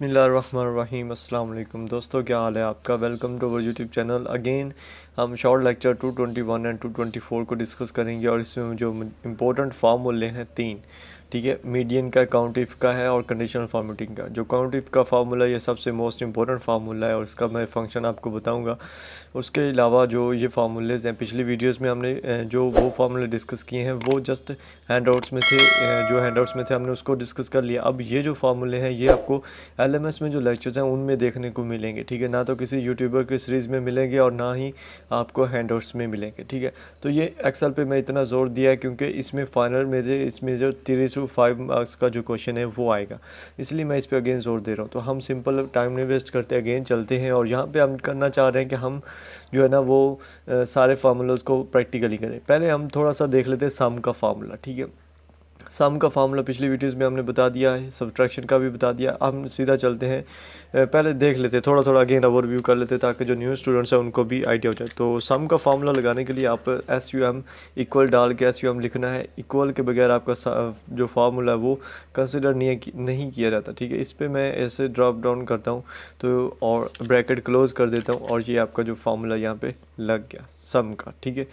बिस्मिल्लाहिर्रहमानिर्रहीम। अस्सलाम वालेकुम दोस्तों, क्या हाल है आपका। Welcome to our YouTube channel again. हम शॉर्ट लेक्चर 221 एंड 224 को डिस्कस करेंगे और इसमें जो इम्पोर्टेंट फार्मूले हैं तीन, ठीक है। मीडियन का, काउंट इफ का है और कंडीशनल फॉर्मेटिंग का। जो काउंट इफ का फार्मूला ये सबसे मोस्ट इंपॉर्टेंट फार्मूला है और इसका मैं फंक्शन आपको बताऊंगा। उसके अलावा जो ये फार्मूलेज़ हैं पिछली वीडियोस में हमने जो वो फार्मूले डिस्कस किए हैं वो जस्ट हैंडआउट्स में थे। जो हैंडआउट्स में थे हमने उसको डिस्कस कर लिया। अब ये जो फार्मूले हैं ये आपको एलएमएस में जो लेक्चर्स हैं उनमें देखने को मिलेंगे, ठीक है। ना तो किसी यूट्यूबर की सीरीज़ में मिलेंगे और ना ही आपको हैंडआउट्स में मिलेंगे, ठीक है। तो ये एक्सेल पे मैं इतना ज़ोर दिया है क्योंकि इसमें फाइनल मेरे इसमें जो 3 to 5 मार्क्स का जो क्वेश्चन है वो आएगा, इसलिए मैं इस पर अगेन जोर दे रहा हूँ। तो हम सिंपल टाइम नहीं वेस्ट करते, अगेन चलते हैं और यहाँ पे हम करना चाह रहे हैं कि हम जो है ना वो सारे फार्मूलाज को प्रैक्टिकली करें। पहले हम थोड़ा सा देख लेते हैं सम का फार्मूला, ठीक है। सम का फार्मूला पिछली वीडियोस में हमने बता दिया है, सब्ट्रैक्शन का भी बता दिया। हम सीधा चलते हैं, पहले देख लेते हैं थोड़ा थोड़ा अगेन ओवरव्यू कर लेते हैं ताकि जो न्यू स्टूडेंट्स हैं उनको भी आइडिया हो जाए। तो सम का फार्मूला लगाने के लिए आप एस यू एम इक्वल डाल के एस यू एम लिखना है। इक्वल के बगैर आपका जो फार्मूला है वो कंसिडर नहीं किया जाता, ठीक है। इस पर मैं ऐसे ड्रॉप डाउन करता हूँ तो और ब्रैकेट क्लोज कर देता हूँ और ये आपका जो फार्मूला यहाँ पे लग गया सम का, ठीक है।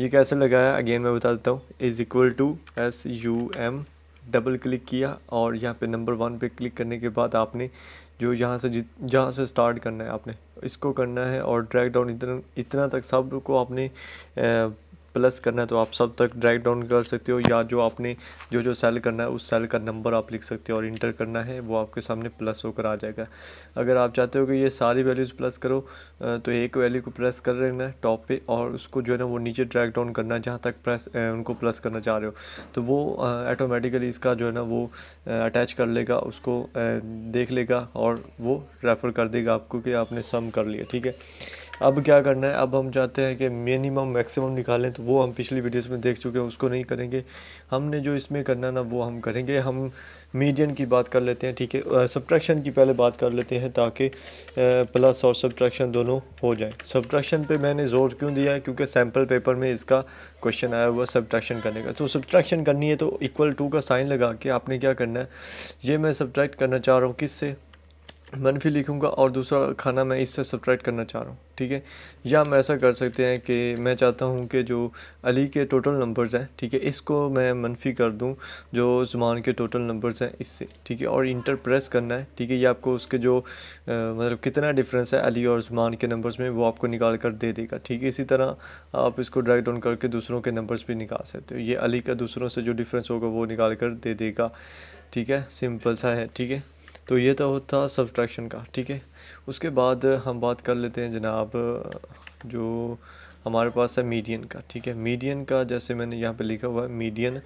ये कैसे लगाया अगेन मैं बता देता हूँ। Is equal to S U M, double click किया और यहाँ पे नंबर 1 पे क्लिक करने के बाद आपने जो जहाँ से स्टार्ट करना है आपने इसको करना है और ड्रैग डाउन इतना तक सब को आपने प्लस करना है। तो आप सब तक ड्रैग डाउन कर सकते हो या जो आपने जो सेल करना है उस सेल का नंबर आप लिख सकते हो और इंटर करना है, वो आपके सामने प्लस होकर आ जाएगा। अगर आप चाहते हो कि ये सारी वैल्यूज़ प्लस करो तो एक वैल्यू को प्रेस कर लेना है टॉप पे और उसको जो है ना वो नीचे ड्रैग डाउन करना है जहाँ तक उनको प्लस करना चाह रहे हो। तो वो ऑटोमेटिकली इसका जो है ना वो अटैच कर लेगा, उसको देख लेगा और वो रेफ़र कर देगा आपको कि आपने सम कर लिया, ठीक है। अब क्या करना है, अब हम चाहते हैं कि मिनिमम मैक्सिमम निकालें, तो वो हम पिछली वीडियोस में देख चुके हैं, उसको नहीं करेंगे। हमने जो इसमें करना ना वो हम करेंगे। हम मीडियन की बात कर लेते हैं, ठीक है। सब्ट्रैक्शन की पहले बात कर लेते हैं ताकि प्लस और सब्ट्रैक्शन दोनों हो जाए। सब्ट्रैक्शन पे मैंने ज़ोर क्यों दिया है, क्योंकि सैम्पल पेपर में इसका क्वेश्चन आया हुआ सब्ट्रैक्शन करने का। तो सब्ट्रैक्शन करनी है तो इक्वल टू का साइन लगा के आपने क्या करना है, ये मैं सब्ट्रैक्ट करना चाह रहा हूँ किससे, मनफी लिखूंगा और दूसरा खाना मैं इससे सब्ट्रैक्ट करना चाह रहा हूँ, ठीक है। या हम ऐसा कर सकते हैं कि मैं चाहता हूँ कि जो अली के टोटल नंबर्स हैं, ठीक है, इसको मैं मनफी कर दूँ जो ज़ुमान के टोटल नंबर्स हैं इससे, ठीक है। और इंटर प्रेस करना है, ठीक है। ये आपको उसके जो मतलब कितना डिफरेंस है अली और ज़ुमान के नंबर्स में वो आपको निकाल कर दे देगा, ठीक है। इसी तरह आप इसको ड्रैग डाउन करके दूसरों के नंबर्स भी निकाल सकते हो। ये अली का दूसरों से जो डिफरेंस होगा वो निकाल कर दे देगा, ठीक है। सिंपल सा है, ठीक है। तो ये तो होता सब्ट्रैक्शन का, ठीक है। उसके बाद हम बात कर लेते हैं जनाब जो हमारे पास है मीडियन का, ठीक है। मीडियन का जैसे मैंने यहाँ पे लिखा हुआ है मीडियन,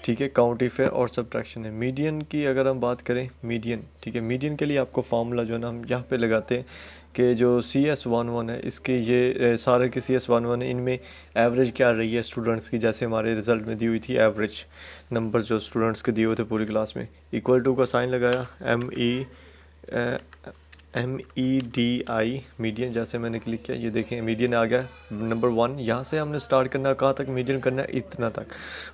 ठीक है, काउंट इफ है और सब्ट्रैक्शन है। मीडियन की अगर हम बात करें मीडियन, ठीक है, मीडियन के लिए आपको फार्मूला जो है ना हम यहाँ पे लगाते हैं कि जो CS11 है इसके ये सारे के CS11 है, इनमें एवरेज क्या रही है स्टूडेंट्स की, जैसे हमारे रिज़ल्ट में दी हुई थी एवरेज नंबर जो स्टूडेंट्स के दिए हुए थे पूरी क्लास में। इक्वल टू का साइन लगाया, MEDI मीडियन जैसे मैंने क्लिक किया, ये देखें मीडियन आ गया नंबर 1। यहाँ से हमने स्टार्ट करना है, कहाँ तक मीडियन करना है, इतना तक,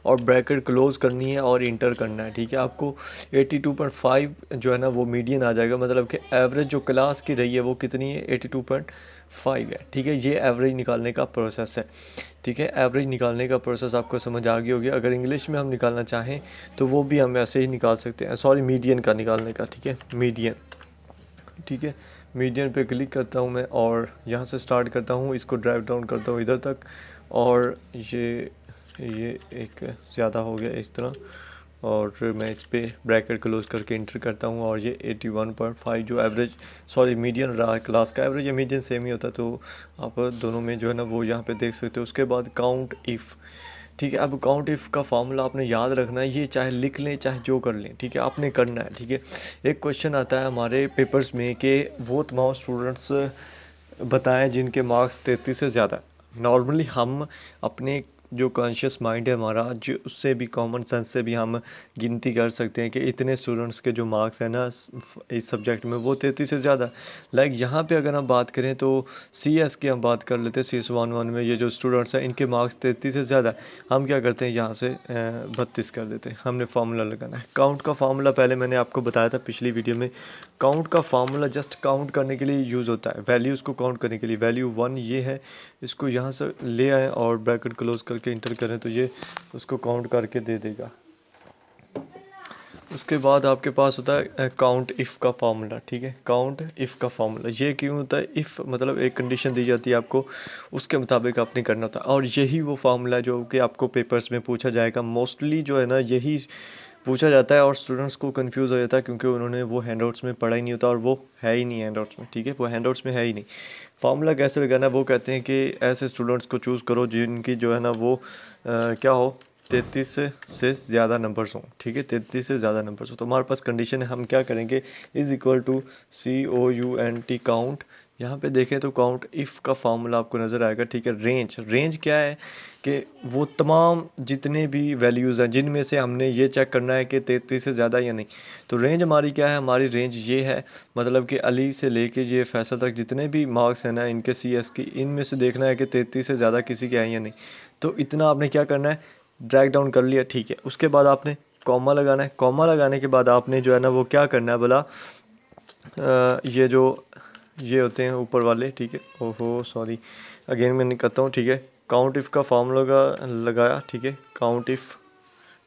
और ब्रैकेट क्लोज करनी है और इंटर करना है, ठीक है। आपको 82.5 जो है ना वो मीडियन आ जाएगा, मतलब कि एवरेज जो क्लास की रही है वो कितनी है, 82.5 है, ठीक है। ये एवरेज निकालने का प्रोसेस है, ठीक है। एवरेज निकालने का प्रोसेस आपको समझ आ गई होगी। अगर इंग्लिश में हम निकालना चाहें तो वो भी हम ऐसे ही निकाल सकते हैं, सॉरी मीडियन का निकालने का, ठीक है, मीडियन, ठीक है। मीडियन पे क्लिक करता हूँ मैं और यहाँ से स्टार्ट करता हूँ, इसको ड्राइव डाउन करता हूँ इधर तक और ये एक ज़्यादा हो गया इस तरह, और मैं इस पर ब्रैकेट क्लोज करके इंटर करता हूँ और ये 81.5 जो एवरेज सॉरी मीडियन रहा, क्लास का एवरेज या मीडियन सेम ही होता है, तो आप दोनों में जो है ना वो यहाँ पे देख सकते हो। उसके बाद काउंट इफ़, ठीक है। अब काउंट इफ़ का फार्मूला आपने याद रखना है, ये चाहे लिख लें चाहे जो कर लें, ठीक है, आपने करना है, ठीक है। एक क्वेश्चन आता है हमारे पेपर्स में कि वो तमाम स्टूडेंट्स बताएं जिनके मार्क्स 33 से ज़्यादा। नॉर्मली हम अपने जो कॉन्शियस माइंड है हमारा, जो उससे भी कॉमन सेंस से भी हम गिनती कर सकते हैं कि इतने स्टूडेंट्स के जो मार्क्स हैं ना इस सब्जेक्ट में वो 33 से ज़्यादा। लाइक यहाँ पे अगर हम बात करें तो CS की हम बात कर लेते हैं, CS1 में ये जो स्टूडेंट्स हैं इनके मार्क्स 33 से ज़्यादा। हम क्या करते हैं यहाँ से 32 कर देते हैं। हमने फार्मूला लगाना है। काउंट का फार्मूला पहले मैंने आपको बताया था पिछली वीडियो में। काउंट का फार्मूला जस्ट काउंट करने के लिए यूज़ होता है, वैल्यूज़ को काउंट करने के लिए। वैल्यू 1 ये है, इसको यहाँ से ले आए और ब्रैकेट क्लोज करके इंटर करें तो ये उसको काउंट करके दे देगा। उसके बाद आपके पास होता है काउंट इफ़ का फार्मूला, ठीक है। काउंट इफ़ का फार्मूला ये क्यों होता है? इफ़ मतलब एक कंडीशन दी जाती है आपको, उसके मुताबिक आपने करना होता है। और यही वो फार्मूला जो कि आपको पेपर्स में पूछा जाएगा। मोस्टली जो है ना यही पूछा जाता है और स्टूडेंट्स को कंफ्यूज हो जाता है क्योंकि उन्होंने वो हैंडआउट्स में पढ़ा ही नहीं होता और वो है ही नहीं हैंडआउट्स में, ठीक है। वो हैंडआउट्स में है ही नहीं। फार्मूला कैसे लगाना है वो कहते हैं कि ऐसे स्टूडेंट्स को चूज़ करो जिनकी जो है ना वो क्या हो, 33 से ज़्यादा नंबर्स हों, ठीक है। 33 से ज़्यादा नंबर्स हो तो हमारे पास कंडीशन है, हम क्या करेंगे, is equal to COUNT count. यहाँ पे देखें तो काउंट इफ़ का फार्मूला आपको नज़र आएगा, ठीक है। रेंज क्या है कि वो तमाम जितने भी वैल्यूज़ हैं जिनमें से हमने ये चेक करना है कि 33 से ज़्यादा या नहीं। तो रेंज हमारी क्या है, हमारी रेंज ये है, मतलब कि अली से लेके ये फैसल तक जितने भी मार्क्स हैं ना इनके CS की, इनमें से देखना है कि 33 से ज़्यादा किसी के हैं या नहीं। तो इतना आपने क्या करना है, ड्रैग डाउन कर लिया, ठीक है। उसके बाद आपने कॉमा लगाना है। कॉमा लगाने के बाद आपने जो है ना वो क्या करना है बोला, ये जो ये होते हैं ऊपर वाले, ठीक है। ओहो सॉरी, अगेन मैं करता हूँ, ठीक है। काउंट इफ़ का फॉर्मूला लगाया, ठीक है। काउंट इफ़,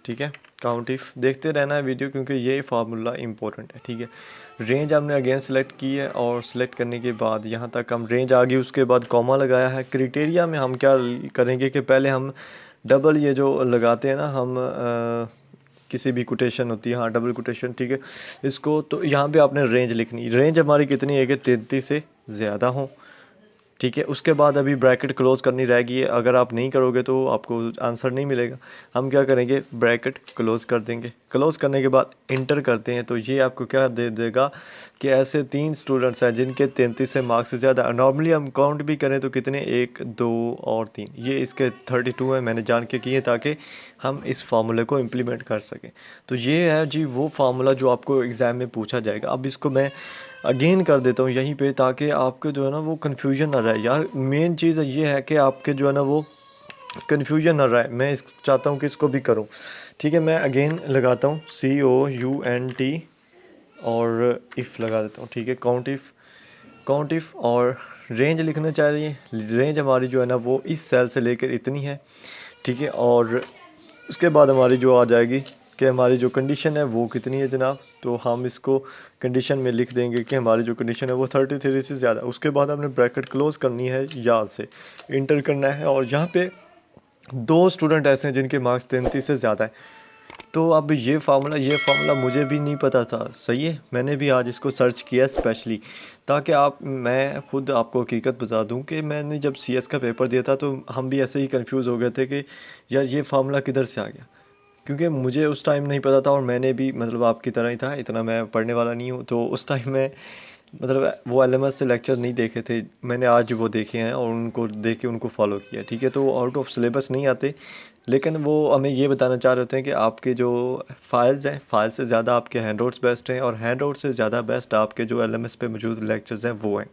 ठीक है। काउंट इफ़ देखते रहना है वीडियो क्योंकि ये फार्मूला इंपॉर्टेंट है, ठीक है। रेंज हमने अगेन सेलेक्ट की है और सेलेक्ट करने के बाद यहाँ तक हम रेंज आ गई, उसके बाद कॉमा लगाया है। क्राइटेरिया में हम क्या करेंगे कि पहले हम डबल ये जो लगाते हैं ना हम किसी भी कोटेशन होती है, हाँ डबल कोटेशन, ठीक है। इसको तो यहाँ पे आपने रेंज लिखनी, रेंज हमारी कितनी है कि 33 से ज़्यादा हो, ठीक है। उसके बाद अभी ब्रैकेट क्लोज करनी रहेगी है, अगर आप नहीं करोगे तो आपको आंसर नहीं मिलेगा। हम क्या करेंगे, ब्रैकेट क्लोज कर देंगे। क्लोज करने के बाद इंटर करते हैं तो ये आपको क्या दे देगा कि ऐसे 3 स्टूडेंट्स हैं जिनके 33 से मार्क्स से ज़्यादा। नॉर्मली हम काउंट भी करें तो कितने, 1 2 और 3, ये इसके 32 है, मैंने जान के किए ताकि हम इस फार्मूले को इम्प्लीमेंट कर सकें। तो ये है जी वो फार्मूला जो आपको एग्ज़ाम में पूछा जाएगा। अब इसको मैं अगेन कर देता हूँ यहीं पे ताकि आपके जो है ना वो कन्फ्यूजन ना रहे। यार मेन चीज़ ये है कि आपके जो है ना वो कन्फ्यूजन ना रहे। मैं इस चाहता हूँ कि इसको भी करूँ, ठीक है। मैं अगेन लगाता हूँ COUNT और इफ़ लगा देता हूँ, ठीक है। काउंट इफ़ और रेंज लिखना चाह रही है। रेंज हमारी जो है ना वो इस सेल से लेकर इतनी है, ठीक है। और उसके बाद हमारी जो आ जाएगी कि हमारी जो कंडीशन है वो कितनी है जनाब, तो हम इसको कंडीशन में लिख देंगे कि हमारी जो कंडीशन है वो 33 से ज़्यादा। उसके बाद हमने ब्रैकेट क्लोज करनी है, याद से इंटर करना है। और यहाँ पे 2 स्टूडेंट ऐसे हैं जिनके मार्क्स 33 से ज़्यादा है। तो अब ये फार्मूला मुझे भी नहीं पता था, सही है। मैंने भी आज इसको सर्च किया स्पेशली ताकि मैं खुद आपको हकीकत बता दूं कि मैंने जब CS का पेपर दिया था तो हम भी ऐसे ही कंफ्यूज हो गए थे कि यार ये फार्मूला किधर से आ गया, क्योंकि मुझे उस टाइम नहीं पता था और मैंने भी मतलब आपकी तरह ही था, इतना मैं पढ़ने वाला नहीं हूँ। तो उस टाइम में मतलब वो LMS से लेक्चर नहीं देखे थे, मैंने आज वो देखे हैं और उनको देख के उनको फॉलो किया, ठीक है। तो वो आउट ऑफ सिलेबस नहीं आते, लेकिन वो हमें ये बताना चाह रहे होते हैं कि आपके जो फाइल्स हैं, फाइल से ज़्यादा आपके हैंडआउट्स बेस्ट हैं और हैंडआउट से ज़्यादा बेस्ट आपके जो LMS पे मौजूद लेक्चर्स हैं वो हैं।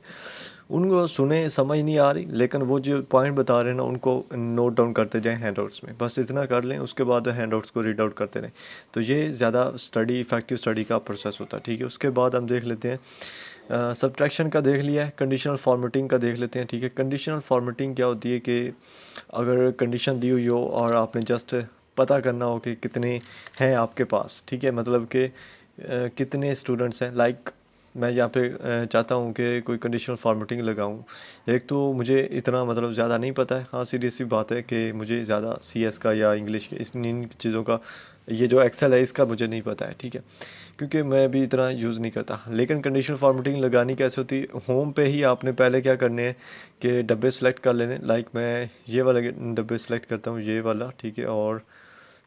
उनको सुने, समझ नहीं आ रही, लेकिन वो जो पॉइंट बता रहे हैं ना उनको नोट डाउन करते जाएं हैंडआउट्स में, बस इतना कर लें। उसके बाद हैंडआउट्स को रीड आउट करते रहें। तो ये ज़्यादा इफ़ेक्टिव स्टडी का प्रोसेस होता है, ठीक है। उसके बाद हम देख लेते हैं सब्ट्रैक्शन का देख लिया है, कंडीशनल फॉर्मेटिंग का देख लेते हैं, ठीक है। कंडीशनल फॉर्मेटिंग क्या होती है कि अगर कंडीशन दी हुई हो और आपने जस्ट पता करना हो कि कितने हैं आपके पास, ठीक है। मतलब कि कितने स्टूडेंट्स हैं। लाइक मैं यहाँ पे चाहता हूँ कि कोई कंडीशनल फॉर्मेटिंग लगाऊँ। एक तो मुझे इतना मतलब ज़्यादा नहीं पता है, हाँ सीरियस सी बात है कि मुझे ज़्यादा CS का या इंग्लिश के इन चीज़ों का, ये जो एक्सेल है इसका मुझे नहीं पता है, ठीक है, क्योंकि मैं भी इतना यूज़ नहीं करता। लेकिन कंडीशनल फॉर्मेटिंग लगानी कैसे होती है, होम पे ही आपने पहले क्या करने हैं कि डब्बे सेलेक्ट कर लेने। लाइक मैं ये वाला डब्बे सेलेक्ट करता हूँ, ये वाला, ठीक है। और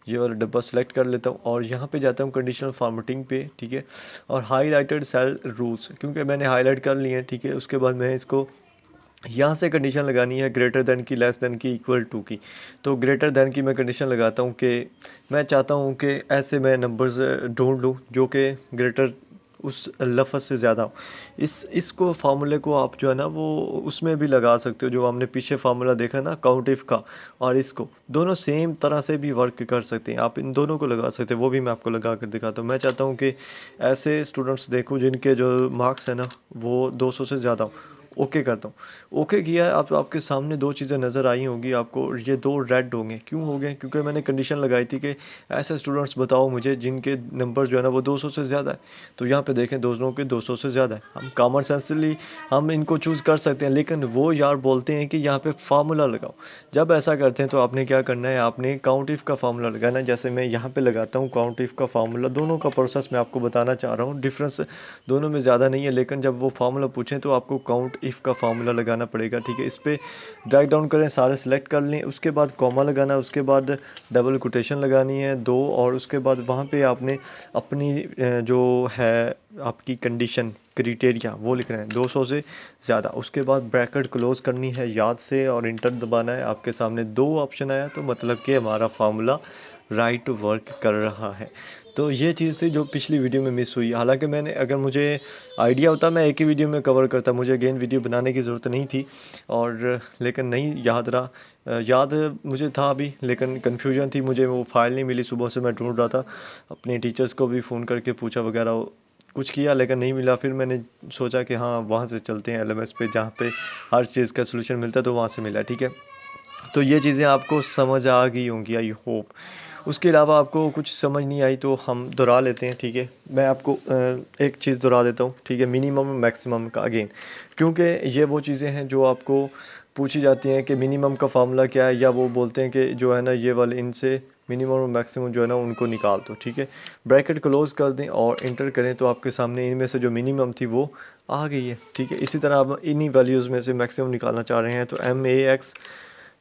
ये वाला डब्बा सेलेक्ट कर लेता हूँ और यहाँ पे जाता हूँ कंडीशनल फॉर्मेटिंग पे, ठीक है। और हाईलाइटेड सेल रूल्स, क्योंकि मैंने हाईलाइट कर लिए हैं, ठीक है। उसके बाद मैं इसको यहाँ से कंडीशन लगानी है ग्रेटर देन की, लेस देन की, इक्वल टू की। तो ग्रेटर देन की मैं कंडीशन लगाता हूँ कि मैं चाहता हूँ कि ऐसे मैं नंबर्स ढूंढ लूँ जो कि ग्रेटर उस लफ्ज़ से ज़्यादा हो। इसको फार्मूले को आप जो है ना वो उसमें भी लगा सकते हो, जो हमने पीछे फार्मूला देखा ना काउंट इफ का, और इसको दोनों सेम तरह से भी वर्क कर सकते हैं। आप इन दोनों को लगा सकते हैं, वो भी मैं आपको लगा कर दिखाता हूँ। मैं चाहता हूँ कि ऐसे स्टूडेंट्स देखूँ जिनके जो मार्क्स है ना वो 200 से ज़्यादा हो। ओके करता हूँ। ओके किया है, आप आपके सामने दो चीज़ें नज़र आई होंगी आपको, ये दो रेड होंगे। क्यों हो गए? क्योंकि मैंने कंडीशन लगाई थी कि ऐसे स्टूडेंट्स बताओ मुझे जिनके नंबर जो है ना वो 200 से ज़्यादा है। तो यहाँ पे देखें दोनों के 200 से ज़्यादा है। हम कॉमन सेंसली हम इनको चूज़ कर सकते हैं, लेकिन वो यार बोलते हैं कि यहाँ पे फार्मूला लगाओ। जब ऐसा करते हैं तो आपने क्या करना है, आपने काउंट इफ का फार्मूला लगाना है। जैसे मैं यहाँ पे लगाता हूँ काउंट इफ का फार्मूला। दोनों का प्रोसेस मैं आपको बताना चाह रहा हूँ, डिफरेंस दोनों में ज़्यादा नहीं है, लेकिन जब वो फार्मूला पूछें तो आपको काउंट इफ़ का फार्मूला लगाना पड़ेगा। ठीक है, इस पर ड्रैग डाउन करें, सारे सिलेक्ट कर लें, उसके बाद कॉमा लगाना है, उसके बाद डबल कोटेशन लगानी है 2, और उसके बाद वहाँ पे आपने अपनी जो है आपकी कंडीशन क्राइटेरिया वो लिखना है 200 से ज़्यादा। उसके बाद ब्रैकेट क्लोज करनी है याद से और इंटर दबाना है। आपके सामने 2 ऑप्शन आया तो मतलब कि हमारा फार्मूला राइट वर्क कर रहा है। तो ये चीज़ थी जो पिछली वीडियो में मिस हुई। हालांकि मैंने, अगर मुझे आइडिया होता मैं एक ही वीडियो में कवर करता, मुझे अगेन वीडियो बनाने की ज़रूरत नहीं थी, और लेकिन नहीं याद रहा। याद मुझे था अभी, लेकिन कन्फ्यूजन थी, मुझे वो फ़ाइल नहीं मिली। सुबह से मैं ढूंढ रहा था, अपने टीचर्स को भी फ़ोन करके पूछा वगैरह कुछ किया, लेकिन नहीं मिला। फिर मैंने सोचा कि हाँ वहाँ से चलते हैं LMS पे, जहाँ पे हर चीज़ का सोल्यूशन मिलता है, तो वहाँ से मिला। ठीक है, तो ये चीज़ें आपको समझ आ गई होंगी, आई होप। उसके अलावा आपको कुछ समझ नहीं आई तो हम दोहरा लेते हैं। ठीक है, मैं आपको एक चीज़ दोहरा देता हूँ। ठीक है, मिनिमम और मैक्सिमम का अगेन, क्योंकि ये वो चीज़ें हैं जो आपको पूछी जाती हैं कि मिनिमम का फार्मूला क्या है, या वो बोलते हैं कि जो है ना ये वाले इनसे मिनिमम और मैक्सिमम जो है ना उनको निकाल दो। ठीक है, ब्रैकेट क्लोज कर दें और इंटर करें तो आपके सामने इनमें से जो मिनिमम थी वो आ गई है। ठीक है, इसी तरह आप इन्हीं वैल्यूज़ में से मैक्सिमम निकालना चाह रहे हैं तो MAX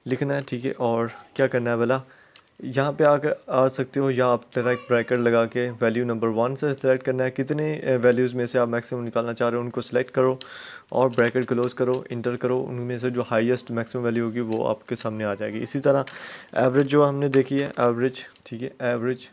लिखना है। ठीक है, और क्या करना है भला, यहाँ पे आकर आ सकते हो, या आप डायरेक्ट ब्रैकेट लगा के वैल्यू नंबर 1 से सिलेक्ट करना है। कितने वैल्यूज़ में से आप मैक्सिमम निकालना चाह रहे हो उनको सिलेक्ट करो और ब्रैकेट क्लोज करो, इंटर करो। उनमें से जो हाईएस्ट मैक्सिमम वैल्यू होगी वो आपके सामने आ जाएगी। इसी तरह एवरेज जो हमने देखी है, एवरेज, ठीक है, एवरेज,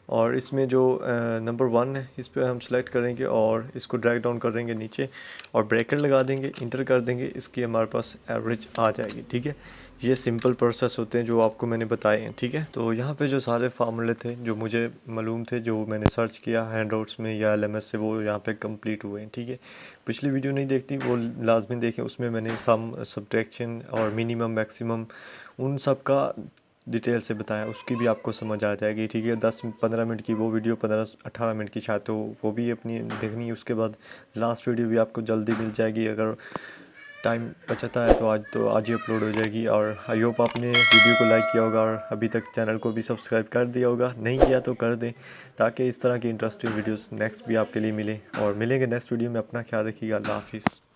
और इसमें जो नंबर 1 है इस पर हम सेलेक्ट करेंगे और इसको ड्रैग डाउन करेंगे नीचे और ब्रैकेट लगा देंगे, इंटर कर देंगे, इसकी हमारे पास एवरेज आ जाएगी। ठीक है, ये सिंपल प्रोसेस होते हैं जो आपको मैंने बताए हैं। ठीक है, तो यहाँ पे जो सारे फार्मूले थे जो मुझे मालूम थे, जो मैंने सर्च किया हैंडआउट्स में या LMS से, वो यहाँ पे कंप्लीट हुए हैं। ठीक है, पिछली वीडियो नहीं देखती वो लाजमी देखें, उसमें मैंने सम, सब्ट्रैक्शन और मिनिमम मैक्सिमम उन सब का डिटेल से बताया, उसकी भी आपको समझ आ जाएगी। ठीक है, 10-15 मिनट की वो वीडियो, 15-18 मिनट की शायद, तो वो भी अपनी देखनी है। उसके बाद लास्ट वीडियो भी आपको जल्दी मिल जाएगी, अगर टाइम बचाता है तो आज ही अपलोड हो जाएगी। और आई होप आपने वीडियो को लाइक किया होगा और अभी तक चैनल को भी सब्सक्राइब कर दिया होगा। नहीं किया तो कर दें, ताकि इस तरह की इंटरेस्टिंग वीडियोस नेक्स्ट भी आपके लिए मिले। और मिलेंगे नेक्स्ट वीडियो में। अपना ख्याल रखिएगा। अल्लाह हाफिज़।